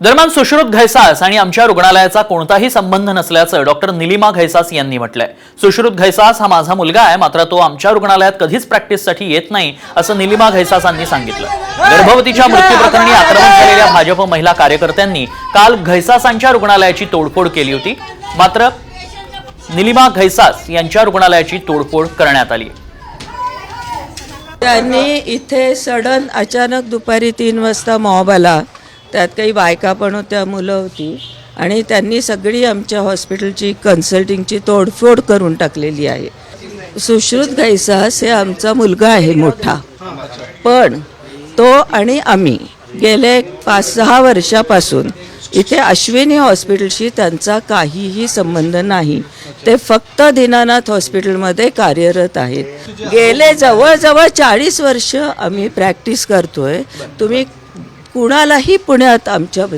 दरम्यान सुश्रुत घैसास आणि आमच्या रुग्णालयाचा कोणताही संबंध नसल्याचं डॉक्टर निलिमा घैसास यांनी म्हटलंय। सुश्रुत घैसास हा माझा मुलगा आहे, मात्र तो आमच्या रुग्णालयात कधीच प्रॅक्टिससाठी येत नाही असं निलिमा घैसासांनी सांगितलं। गर्भवतीच्या मृत्यूप्रकरणी आक्रमक झालेल्या भाजप महिला कार्यकर्त्यांनी काल घैसासांच्या रुग्णालयाची तोडफोड केली होती, मात्र निलिमा घैसास यांच्या रुग्णालयाची तोडफोड करण्यात आली। त्यांनी इथे सडन अचानक दुपारी 3 वाजता मॉब आला, त्यात काही बायका पण होत्या, मुलं होती, आणि त्यांनी सगळी आमच्या हॉस्पिटलची कन्सल्टिंगची तोडफोड करून टाकलेली आहे। सुश्रुत घैसास हे आमचा मुलगा आहे मोठा, पण तो आणि आम्ही गेले 5-6 वर्षापासून इथे अश्विनी हॉस्पिटलशी त्यांचा काहीही संबंध नाही। ते फक्त दीनानाथ हॉस्पिटलमध्ये कार्यरत आहेत। गेले जवळजवळ 40 वर्ष आम्ही प्रॅक्टिस करतोय। तुम्ही कुणालाही पुण्यात आमच्या